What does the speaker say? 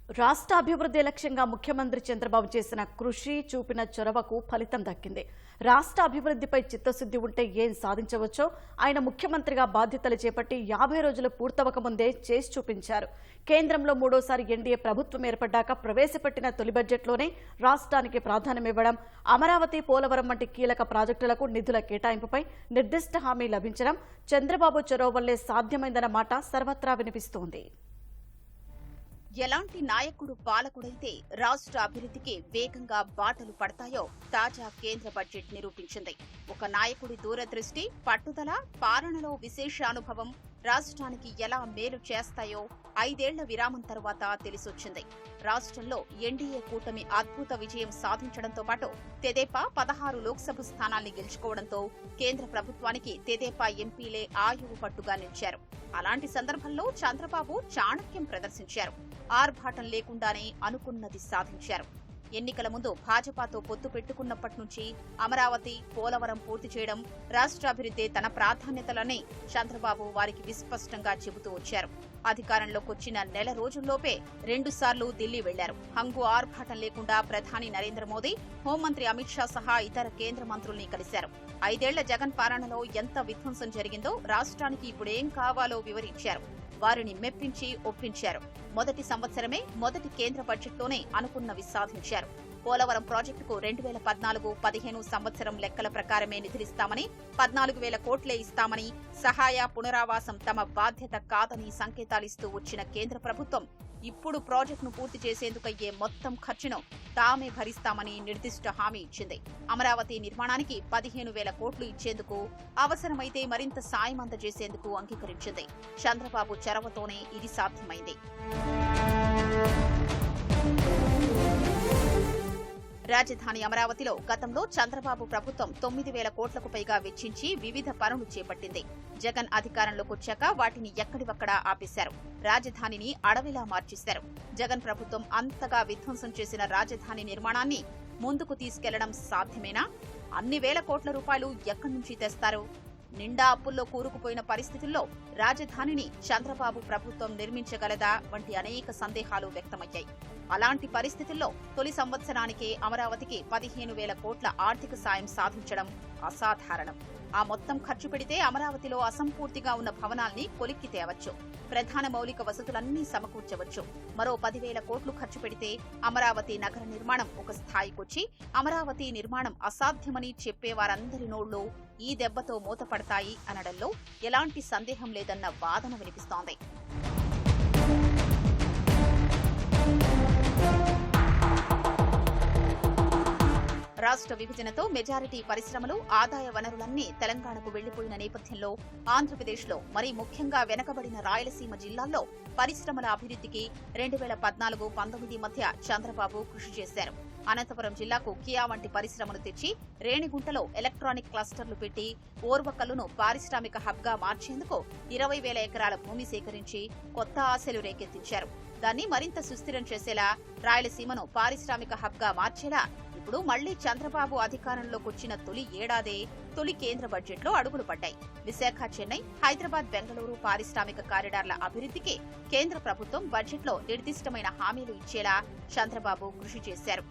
రాష్ట్ర అభివృద్ధి లక్ష్యంగా ముఖ్యమంత్రి చంద్రబాబు చేసిన కృషి చూపిన చొరవకు ఫలితం దక్కింది. రాష్ట్ర అభివృద్ధిపై చిత్తశుద్ధి ఉంటే ఏం సాధించవచ్చో ఆయన ముఖ్యమంత్రిగా బాధ్యతలు చేపట్టి 50 రోజులు పూర్తవక ముందే చేసి చూపించారు. కేంద్రంలో మూడోసారి ఎన్డీఏ ప్రభుత్వం ఏర్పడ్డాక ప్రవేశపెట్టిన తొలి బడ్జెట్లోనే రాష్ట్రానికి ప్రాధాన్యమివ్వడం, అమరావతి, పోలవరం వంటి కీలక ప్రాజెక్టులకు నిధుల కేటాయింపుపై నిర్దిష్ట హామీ లభించడం చంద్రబాబు చొరవ వల్లే సాధ్యమైందన్న మాట సర్వత్రా వినిపిస్తోంది. ఎలాంటి నాయకుడు పాలకుడైతే రాష్ట్ర అభివృద్ధికి వేగంగా బాటలు పడతాయో తాజా కేంద్ర బడ్జెట్ నిరూపించింది. ఒక నాయకుడి దూరదృష్టి, పట్టుదల, పాలనలో విశేష అనుభవం రాష్ట్రానికి ఎలా మేలు చేస్తాయో 5 ఏళ్ల విరామం తర్వాత తెలిసొచ్చింది. రాష్ట్రంలో ఎన్డీఏ కూటమి అద్భుత విజయం సాధించడంతో పాటు తెదేపా 16 లోక్సభ స్థానాల్ని గెలుచుకోవడంతో కేంద్ర ప్రభుత్వానికి తెదేపా ఎంపీలే ఆయువు పట్టుగా నిలిచారు. అలాంటి సందర్భంలో చంద్రబాబు చాణక్యం ప్రదర్శించారు. ఆర్భాటం లేకుండానే అనుకున్నది సాధించారు. ఎన్నికల ముందు భాజపాతో పొత్తు పెట్టుకున్నప్పటి నుంచి అమరావతి, పోలవరం పూర్తి చేయడం, రాష్ట్రాభివృద్ధి తన ప్రాధాన్యతలని చంద్రబాబు వారికి విస్పష్టంగా చెబుతూ వచ్చారు. అధికారంలోకొచ్చిన నెల రోజుల్లోపే 2 సార్లు ఢిల్లీ వెళ్లారు. హంగు ఆర్భాటం లేకుండా ప్రధాని నరేంద్ర మోదీ, హోంమంత్రి అమిత్ షా సహా ఇతర కేంద్ర మంత్రుల్ని కలిశారు. 5 ఏళ్ల జగన్ పాలనలో ఎంత విధ్వంసం జరిగిందో, రాష్ట్రానికి ఇప్పుడేం కావాలో వివరించారు. వారిని మెప్పించి ఒప్పించారు. మొదటి సంవత్సరమే మొదటి కేంద్ర బడ్జెట్లోనే అనుకున్నవి సాధించారు. పోలవరం ప్రాజెక్టుకు 2014-15 సంవత్సరం లెక్కల ప్రకారమే నిధులిస్తామని, 14,000 కోట్లే ఇస్తామని, సహాయ పునరావాసం తమ బాధ్యత కాదని సంకేతాలిస్తూ వచ్చిన కేంద్ర ప్రభుత్వం ఇప్పుడు ప్రాజెక్టును పూర్తి చేసేందుకయ్యే మొత్తం ఖర్చును తామే భరిస్తామని నిర్దిష్ట హామీ ఇచ్చింది. అమరావతి నిర్మాణానికి 15,000 కోట్లు ఇచ్చేందుకు, అవసరమైతే మరింత సాయం అందజేసేందుకు అంగీకరించింది. చంద్రబాబు చొరవతోనే ఇది సాధ్యమైంది. రాజధాని అమరావతిలో గతంలో చంద్రబాబు ప్రభుత్వం 9,000 కోట్లకు పైగా వెచ్చించి వివిధ పనులు చేపట్టింది. జగన్ అధికారంలోకొచ్చాక వాటిని ఎక్కడివక్కడా ఆపేశారు. రాజధానిని అడవిలా మార్చేశారు. జగన్ ప్రభుత్వం అంతగా విధ్వంసం చేసిన రాజధాని నిర్మాణాన్ని ముందుకు తీసుకెళ్లడం సాధ్యమేనా? అన్ని వేల కోట్ల రూపాయలు ఎక్కడి నుంచి తెస్తారు? నిండా అప్పుల్లో కూరుకుపోయిన పరిస్థితుల్లో రాజధానిని చంద్రబాబు ప్రభుత్వం నిర్మించగలదా వంటి అనేక సందేహాలు వ్యక్తమయ్యాయి. అలాంటి పరిస్థితుల్లో తొలి సంవత్సరానికే అమరావతికి 15,000 కోట్ల ఆర్థిక సాయం సాధించడం అసాధారణం. ఆ మొత్తం ఖర్చు పెడితే అమరావతిలో అసంపూర్తిగా ఉన్న భవనాల్ని కొలిక్కి తేవచ్చు. ప్రధాన మౌలిక వసతులన్నీ సమకూర్చవచ్చు. మరో 10,000 కోట్లు ఖర్చు పెడితే అమరావతి నగర నిర్మాణం ఒక స్థాయికొచ్చి అమరావతి నిర్మాణం అసాధ్యమని చెప్పేవారందరి నోళ్లు ఈ దెబ్బతో మూతపడతాయి అనడంలో ఎలాంటి సందేహం లేదన్న వాదన వినిపిస్తోంది. రాష్ట్ర విభజనతో మెజారిటీ పరిశ్రమలు, ఆదాయ వనరులన్నీ తెలంగాణకు వెళ్లిపోయిన నేపథ్యంలో ఆంధ్రప్రదేశ్లో మరీ ముఖ్యంగా వెనకబడిన రాయలసీమ జిల్లాల్లో పరిశ్రమల అభివృద్ధికి 2014-19 మధ్య చంద్రబాబు కృషి చేశారు. అనంతపురం జిల్లాకు కియా వంటి పరిశ్రమలు తెచ్చి రేణిగుంటలో ఎలక్ట్రానిక్ క్లస్టర్లు పెట్టి ఓర్వకల్లును పారిశ్రామిక హబ్గా మార్చేందుకు 20,000 ఎకరాల భూమి సేకరించి కొత్త ఆశలు రేకెత్తించారు. దాన్ని మరింత సుస్థిరం చేసేలా, రాయలసీమను పారిశ్రామిక హబ్గా మార్చేలా ఇప్పుడు మళ్లీ చంద్రబాబు అధికారంలోకొచ్చిన తొలి ఏడాదే తొలి కేంద్ర బడ్జెట్లో అడుగులు పడ్డాయి. విశాఖ, చెన్నై, హైదరాబాద్, బెంగళూరు పారిశ్రామిక కారిడార్ల అభివృద్ధికి కేంద్ర ప్రభుత్వం బడ్జెట్లో నిర్దిష్టమైన హామీలు ఇచ్చేలా చంద్రబాబు కృషి చేశారు.